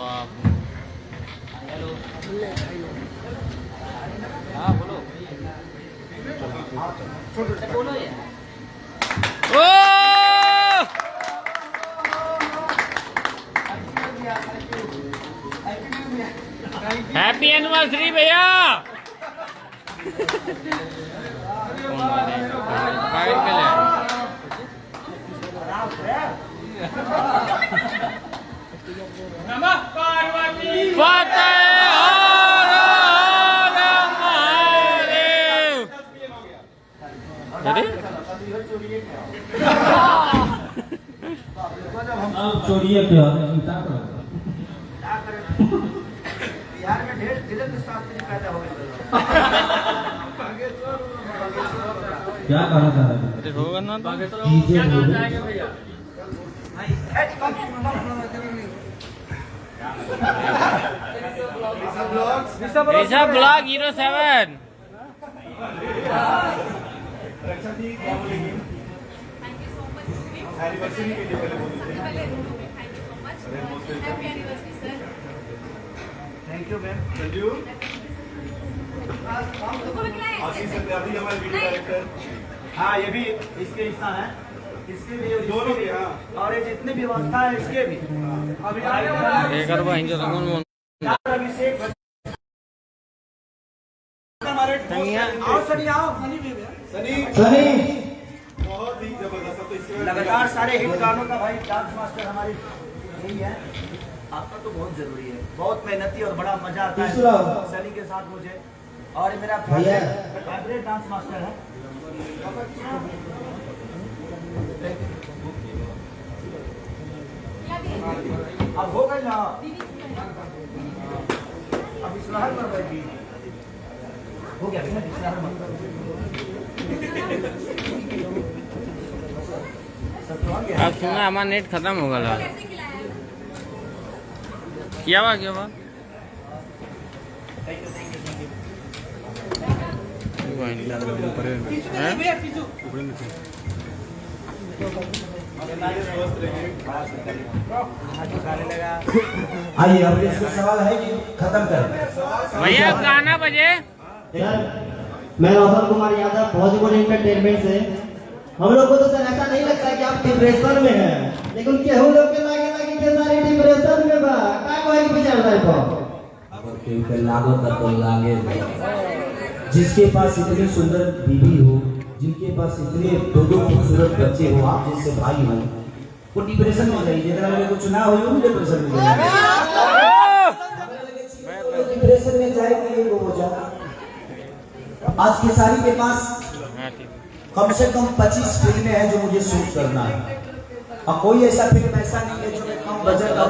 हाँ बोलो। बोलो यार। हैप्पी एनिवर्सरी भैया। नमः पार्वती चोरिए क्या बिहार में ढेर फिल्म शास्त्री पैदा हो गए। क्या कहना चाह रहे होगा ना डीजे भैया। ऋषभ ब्लॉग 07। एनिवर्सरी के लिए पहले सबसे पहले thank you so much. Happy anniversary sir. Thank you ma'am. तुमको भी खिलाएं? आशीष सत्यार्थी हमारे वीडियो डायरेक्टर। हाँ ये भी इसके हिस्सा है, इसके भी दोनों भी, हाँ। और ये जितनी भी व्यवस्था है इसके भी अभी आने वाला है। अभिषेक हमारे आओ सनी, आओ सनी भी सनी सनी बहुत ही जबरदस्त। तो इसके बाद लगातार सारे हिट गानों का भाई डांस मास्टर हमारी यही है। आपका तो बहुत जरूरी है, बहुत मेहनती और बड़ा मजा आता है सनी के साथ मुझे। और ये मेरा फेवरेट डांस मास्टर है। अब हो गई ना, अब इसराहल पर बैठी हो गया ना, इसराहल मत अब सुना हमारा नेट खत्म हो गया। कैसे खिलाया? क्या हुआ क्या हुआ? आइए अब इसका सवाल है कि खत्म करें भैया गाना बजे। मैं रोशन कुमार यादव भोजपुर एंटरटेनमेंट से। हम लोग को तो सर ऐसा नहीं लगता कि आप डिप्रेशन में हैं, लेकिन केहू लोग के लागे कि सारे डिप्रेशन में बा का कोई विचार रहा है अगर केहू के लागो त तो लागे। जिसके पास इतनी सुंदर बीवी हो, जिनके पास इतने दो खूबसूरत बच्चे हो, आप जैसे भाई हो, वो डिप्रेशन में जाइए। जेकरा लगे कुछ ना हो वो डिप्रेशन में जाइए। डिप्रेशन में जाए कि वो हो जाए। आज की सारी के पास कम से कम 25 फिल्में हैं जो मुझे शूट करना है, और कोई ऐसा फिल्म ऐसा नहीं है जो मैं कम बजट और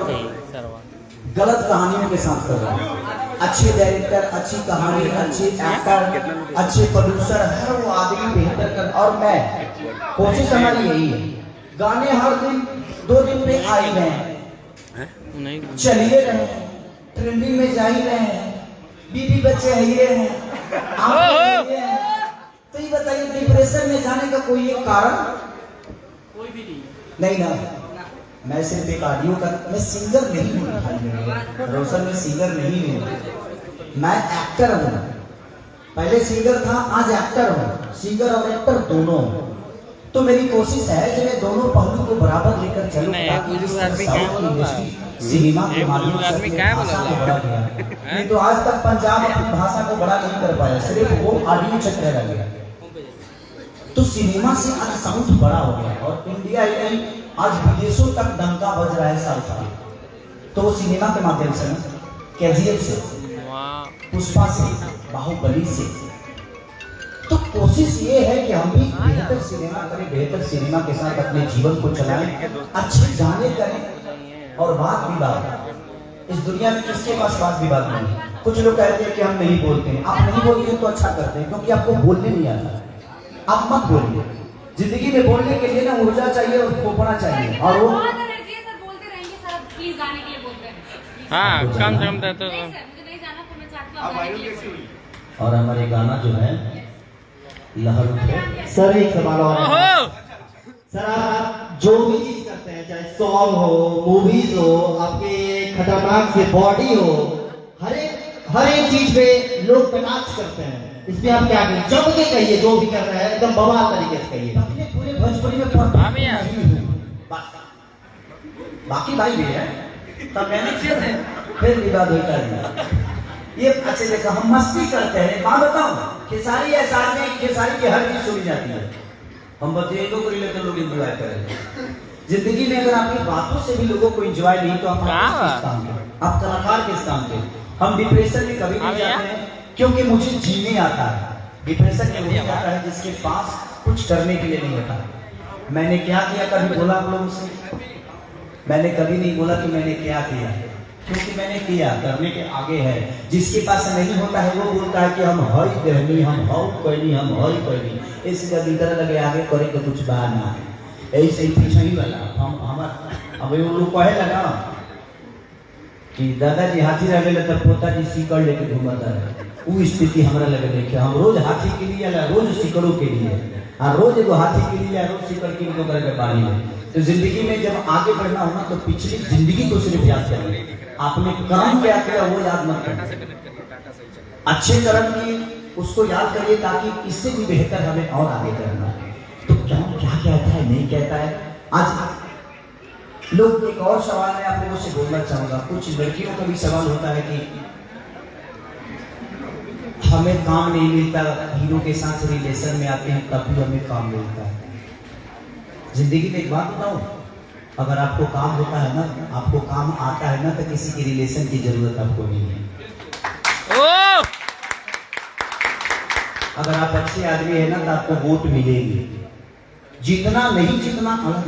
गलत कहानियों के साथ कर रहा हूँ। अच्छे डायरेक्टर, अच्छी कहानी, अच्छे एक्टर, अच्छे प्रोड्यूसर, हर वो आदमी बेहतर कर। और मैं कोशिश हमारी यही है, गाने हर दिन 2 दिन में आ ही रहे हैं, चलिए रहे हैं, ट्रेंडिंग में जा ही रहे हैं, बीबी बच्चे है ही रहे हैं, आप भी हैं। तो ये बताइए डिप्रेशन में जाने का कोई एक कारण कोई भी नहीं ना। मैं सिर्फ एक ऑडियो का, मैं सिंगर नहीं हूँ भाई, रोशन में सिंगर नहीं हूँ, मैं एक्टर हूँ। पहले सिंगर था, आज एक्टर हूँ। सिंगर और एक्टर दोनों हूँ। तो मेरी कोशिश है कि मैं दोनों पहलू को बराबर लेकर चलूं, ताकि इस साउथ की इंडस्ट्री सिनेमा के माध्यम से अपनी भाषा को बढ़ा दिया। नहीं तो आज तक पंजाब अपनी भाषा को बड़ा नहीं कर पाया, सिर्फ वो ऑडियो चक्कर रह गया। तो सिनेमा से आज साउथ बड़ा हो गया, और इंडिया ही नहीं आज विदेशों तक डंका बज रहा है साउथ का। तो वो सिनेमा के माध्यम से, केजीएफ से, पुष्पा से, बाहुबली से। तो कोशिश ये है कि हम भी बेहतर सिनेमा करें, बेहतर सिनेमा के साथ अपने जीवन को चलाएं, अच्छे गाने करें और वाद विवाद। इस दुनिया में किसके पास वाद विवाद नहीं है। कुछ लोग कहते हैं कि हम नहीं बोलते हैं, आप नहीं बोलते हैं तो अच्छा करते हैं, क्योंकि आपको बोलने नहीं आता। आप मत बोलिए। जिंदगी में बोलने के लिए ना ऊर्जा चाहिए और खोपड़ा चाहिए, और वो बहुत एनर्जी है सर, बोलते रहेंगे सर। अब प्लीज गाने के लिए बोलते हैं। हाँ कम से कम तो नहीं सर, मुझे नहीं जाना, तो मैं चाहती हूँ आप गाने के लिए बोलिए। और हमारे गाना जो है लहर उठे। सर एक सवाल और है। सर आप जो भी चीज करते सकते हैं, चाहे सॉन्ग हो, मूवीज हो, आपके खतरनाक से बॉडी हो, हर एक चीज पे लोग कटाक्ष करते हैं। इसमें आप क्या कहें? जम के कहिए, जो भी कर रहे हैं एकदम बवाल तरीके से कहिए। अपने पूरे भोजपुरी में हाँ भैया। बस। बाकी भाई भी है, तब मैंने फिर विवाद होता है। ये अच्छे देखो, हम मस्ती करते हैं। बात बताओ, खेसारी ऐसा आदमी है कि खेसारी की हर चीज सुनी जाती है। हम बताइए को लेकर लोग एंजॉय करें। जिंदगी में अगर आपकी बातों से भी लोगों को एंजॉय नहीं, तो आप किस काम के? आप कलाकार किस काम के? हम डिप्रेशन में कभी नहीं जाते हैं, क्योंकि मुझे जीने आता है। डिप्रेशन में वही आता है जिसके पास कुछ करने के लिए नहीं होता। मैंने क्या किया कभी बोला आप लोगों से? मैंने कभी नहीं बोला कि मैंने क्या किया, क्योंकि मैंने किया, करने के आगे है। जिसके पास नहीं होता है वो बोलता है कि हम हई कहनी, हम हाउ कहनी, हम हई कहनी। इस जगह लगे आगे करे तो कुछ बात ना है। ऐसे ही पीछे ही वाला हम हमार अब वो लोग कहे लगा कि दादाजी हाथी रहे तब पोता जी सीकड़ लेके घूमता है। वो स्थिति हमारा लगे देखे, हम रोज हाथी के लिए ला, रोज सिकड़ों के लिए, और रोज एगो हाथी के लिए, रोज सिकड़ के लिए करके बारी में। तो जिंदगी में जब आगे बढ़ना होना तो पिछली जिंदगी को सिर्फ याद करिए। आपने कर्म क्या किया वो याद मत करिए, अच्छे कर्म की उसको याद करिए, ताकि इससे भी बेहतर हमें और आगे करना है। तो क्या कहता है, नहीं कहता है। आज लोग, एक और सवाल मैं आप लोगों से बोलना चाहूंगा। कुछ लड़कियों का भी सवाल होता है कि हमें काम नहीं मिलता, हीरो के साथ रिलेशन में आते हैं तब भी हमें काम मिलता है। जिंदगी में एक बात बताऊं, अगर आपको काम होता है ना, आपको काम आता है ना, तो किसी की रिलेशन की जरूरत आपको नहीं है। ओ अगर आप अच्छे आदमी है ना, तो आपको वोट मिलेगी। जितना नहीं, जितना अलग